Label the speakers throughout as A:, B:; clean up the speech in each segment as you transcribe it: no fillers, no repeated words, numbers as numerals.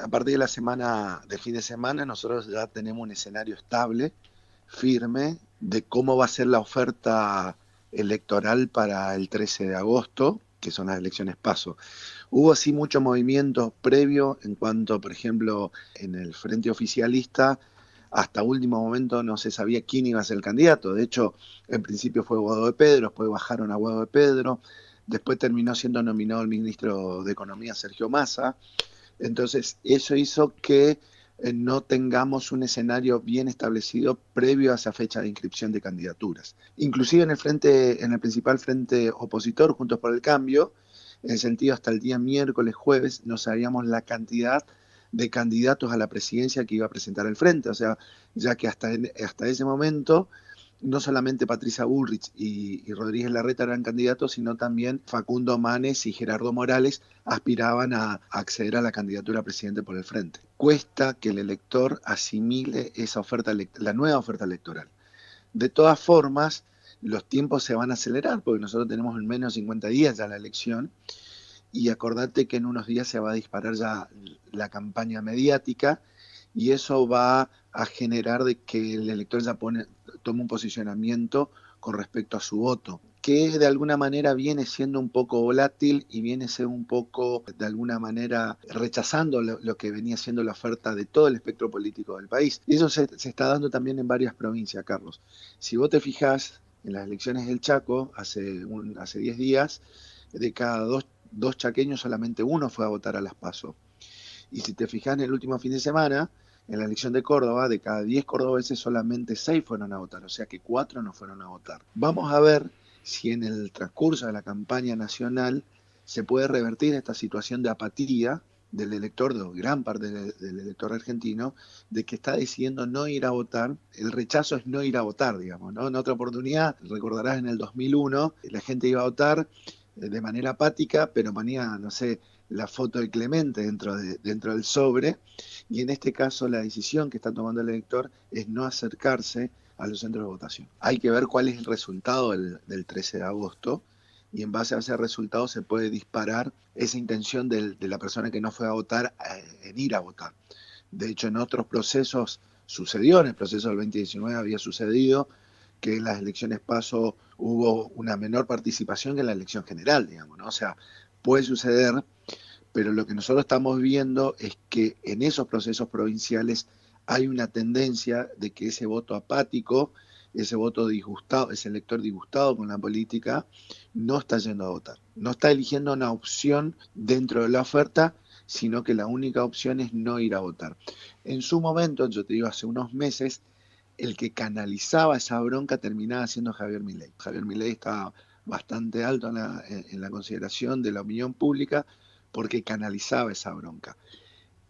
A: A partir de la semana, del fin de semana, nosotros ya tenemos un escenario estable, firme, de cómo va a ser la oferta electoral para el 13 de agosto, que son las elecciones PASO. Hubo así mucho movimiento previo en cuanto, por ejemplo, en el frente oficialista, hasta último momento no se sabía quién iba a ser el candidato. De hecho, en principio fue Guado de Pedro, después bajaron a Guado de Pedro, después terminó siendo nominado el ministro de Economía, Sergio Massa. Entonces, eso hizo que no tengamos un escenario bien establecido previo a esa fecha de inscripción de candidaturas. Inclusive en el principal frente opositor, Juntos por el Cambio, en el sentido hasta el día miércoles, jueves, no sabíamos la cantidad de candidatos a la presidencia que iba a presentar el frente. O sea, ya que hasta ese momento no solamente Patricia Bullrich y Rodríguez Larreta eran candidatos, sino también Facundo Manes y Gerardo Morales aspiraban a acceder a la candidatura a presidente por el frente. Cuesta que el elector asimile esa oferta, la nueva oferta electoral. De todas formas, los tiempos se van a acelerar porque nosotros tenemos en menos de 50 días ya la elección y acordate que en unos días se va a disparar ya la campaña mediática y eso va a generar de que el elector ya tome un posicionamiento con respecto a su voto, que de alguna manera viene siendo un poco volátil y viene siendo un poco, de alguna manera, rechazando lo que venía siendo la oferta de todo el espectro político del país. Y eso se está dando también en varias provincias, Carlos. Si vos te fijás, en las elecciones del Chaco, hace 10 días, de cada dos chaqueños solamente uno fue a votar a las PASO. Y si te fijas en el último fin de semana, en la elección de Córdoba, de cada 10 cordobeses solamente 6 fueron a votar, o sea que 4 no fueron a votar. Vamos a ver si en el transcurso de la campaña nacional se puede revertir esta situación de apatía del elector, de gran parte del elector argentino, de que está decidiendo no ir a votar. El rechazo es no ir a votar, digamos, ¿no? En otra oportunidad, recordarás en el 2001, la gente iba a votar de manera apática, pero ponía, no sé, la foto de Clemente dentro del sobre, y en este caso la decisión que está tomando el elector es no acercarse a los centros de votación. Hay que ver cuál es el resultado del 13 de agosto, y en base a ese resultado se puede disparar esa intención de la persona que no fue a votar en ir a votar. De hecho, en otros procesos sucedió, en el proceso del 2019 había sucedido que en las elecciones PASO hubo una menor participación que en la elección general, digamos, ¿no? O sea, puede suceder, pero lo que nosotros estamos viendo es que en esos procesos provinciales hay una tendencia de que ese voto apático, ese voto disgustado, ese elector disgustado con la política, no está yendo a votar. No está eligiendo una opción dentro de la oferta, sino que la única opción es no ir a votar. En su momento, yo te digo, hace unos meses, el que canalizaba esa bronca terminaba siendo Javier Milei. Javier Milei estaba bastante alto en la consideración de la opinión pública porque canalizaba esa bronca.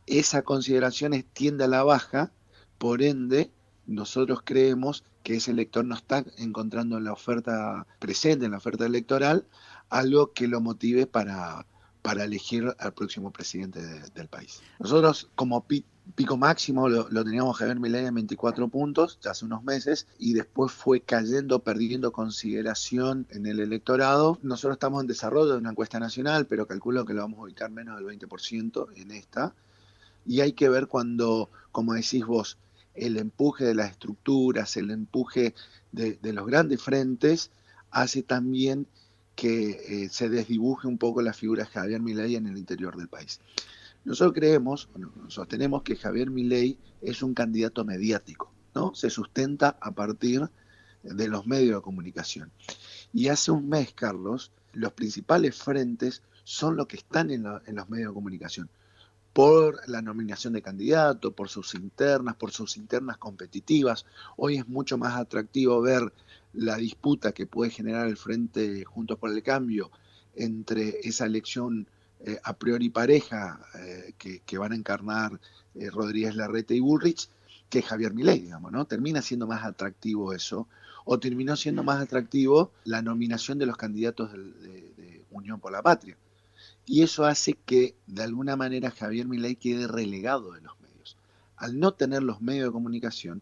A: Esa consideración tiende a la baja, por ende, nosotros creemos que ese elector no está encontrando en la oferta presente, en la oferta electoral, algo que lo motive para elegir al próximo presidente del país. Nosotros, como pico máximo, lo teníamos Javier Milei en 24 puntos, ya hace unos meses, y después fue cayendo, perdiendo consideración en el electorado. Nosotros estamos en desarrollo de una encuesta nacional, pero calculo que lo vamos a ubicar menos del 20% en esta. Y hay que ver cuando, como decís vos, el empuje de las estructuras, el empuje de los grandes frentes, hace también que se desdibuje un poco la figura de Javier Milei en el interior del país. Nosotros creemos, bueno, sostenemos que Javier Milei es un candidato mediático, ¿no? Se sustenta a partir de los medios de comunicación. Y hace un mes, Carlos, los principales frentes son los que están en los medios de comunicación por la nominación de candidato, por sus internas competitivas. Hoy es mucho más atractivo ver la disputa que puede generar el Frente Juntos por el Cambio entre esa elección a priori pareja que van a encarnar Rodríguez Larreta y Bullrich que Javier Milei, digamos, ¿no? Termina siendo más atractivo eso, o terminó siendo más atractivo la nominación de los candidatos de Unión por la Patria. Y eso hace que, de alguna manera, Javier Milei quede relegado de los medios. Al no tener los medios de comunicación,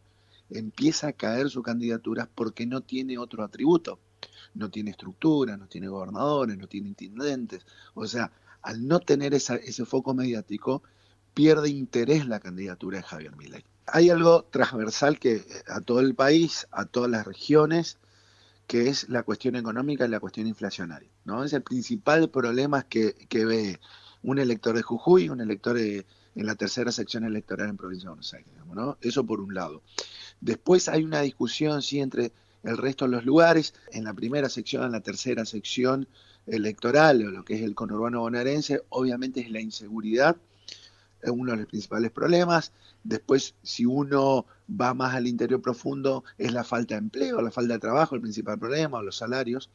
A: empieza a caer su candidatura porque no tiene otro atributo. No tiene estructura, no tiene gobernadores, no tiene intendentes. O sea, al no tener ese foco mediático, pierde interés la candidatura de Javier Milei. Hay algo transversal que a todo el país, a todas las regiones, que es la cuestión económica y la cuestión inflacionaria, ¿no? Es el principal problema que ve un elector de Jujuy, un elector en la tercera sección electoral en Provincia de Buenos Aires, digamos, ¿no? Eso por un lado. Después hay una discusión, sí, entre el resto de los lugares. En la primera sección, en la tercera sección electoral, o lo que es el conurbano bonaerense, obviamente es la inseguridad, es uno de los principales problemas. Después, si uno va más al interior profundo, es la falta de empleo, la falta de trabajo, el principal problema, o los salarios.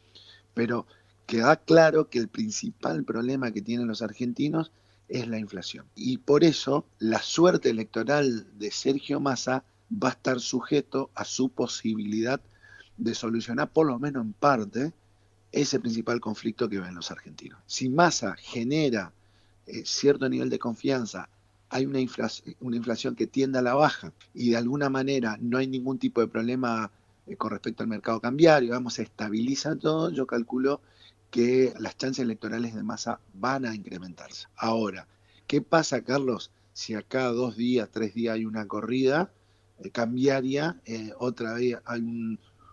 A: Pero queda claro que el principal problema que tienen los argentinos es la inflación. Y por eso la suerte electoral de Sergio Massa va a estar sujeto a su posibilidad de solucionar, por lo menos en parte, ese principal conflicto que ven los argentinos. Si Massa genera cierto nivel de confianza, hay una inflación que tiende a la baja y de alguna manera no hay ningún tipo de problema con respecto al mercado cambiario, vamos, se estabiliza todo, yo calculo que las chances electorales de Massa van a incrementarse. Ahora, ¿qué pasa, Carlos, si acá 2 días, 3 días hay una corrida cambiaria, otra vez hay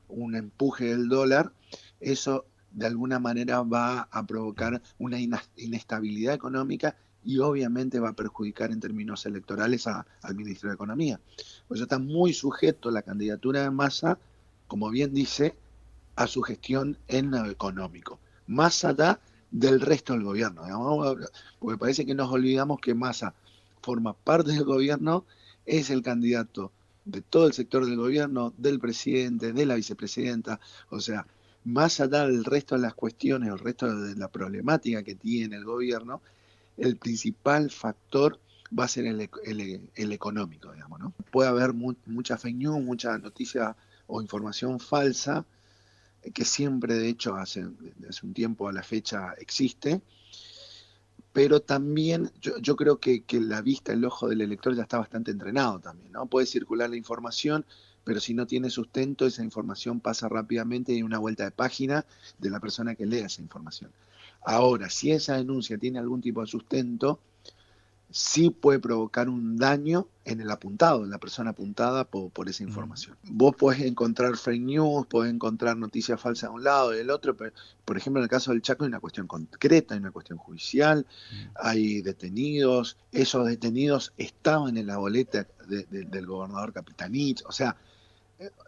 A: un empuje del dólar? Eso de alguna manera va a provocar una inestabilidad económica y obviamente va a perjudicar en términos electorales al ministro de Economía. Pues está muy sujeto la candidatura de Massa, como bien dice, a su gestión en lo económico, más allá del resto del gobierno, digamos, porque parece que nos olvidamos que Massa forma parte del gobierno, es el candidato de todo el sector del gobierno, del presidente, de la vicepresidenta, o sea, más allá del resto de las cuestiones, el resto de la problemática que tiene el gobierno, el principal factor va a ser el económico, digamos, ¿no? Puede haber mucha fake news, mucha noticia o información falsa, que siempre, de hecho, hace un tiempo a la fecha existe, pero también yo creo que la vista, el ojo del elector ya está bastante entrenado también, ¿no? Puede circular la información, pero si no tiene sustento, esa información pasa rápidamente y hay una vuelta de página de la persona que lee esa información. Ahora, si esa denuncia tiene algún tipo de sustento, sí puede provocar un daño en el apuntado, en la persona apuntada por esa información. Vos podés encontrar fake news, podés encontrar noticias falsas de un lado y del otro, pero por ejemplo en el caso del Chaco hay una cuestión concreta, hay una cuestión judicial, hay detenidos, esos detenidos estaban en la boleta del gobernador Capitanich, o sea,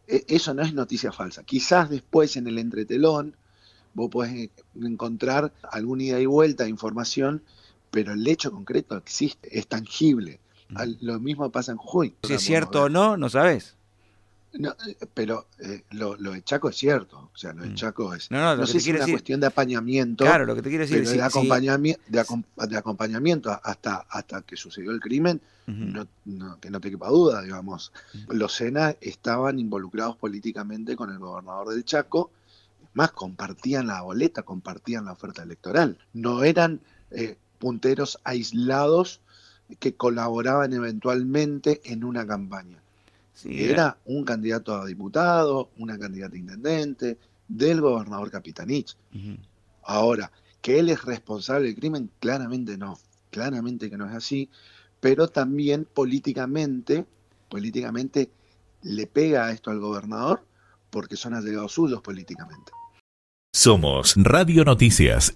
A: eso no es noticia falsa. Quizás después en el entretelón vos podés encontrar alguna ida y vuelta de información, pero el hecho concreto existe, es tangible. Lo mismo pasa en Jujuy.
B: Si es cierto o no, no sabés.
A: No, pero lo de Chaco es cierto, o sea, lo de Chaco es,
B: No,
A: no
B: lo que
A: sé
B: te
A: si
B: quiero
A: una
B: decir,
A: cuestión de apañamiento,
B: claro, lo que te quiero decir,
A: pero de,
B: si
A: de acompañamiento hasta que sucedió el crimen, que no te quepa duda, digamos. Los SENA estaban involucrados políticamente con el gobernador del Chaco, más compartían la boleta, compartían la oferta electoral, no eran punteros aislados que colaboraban eventualmente en una campaña.
B: sí,
A: Era un candidato a diputado, una candidata a intendente, del gobernador Capitanich. Ahora, que él es responsable del crimen, claramente no, claramente que no es así, pero también políticamente le pega esto al gobernador porque son allegados suyos políticamente.
C: Somos Radio Noticias.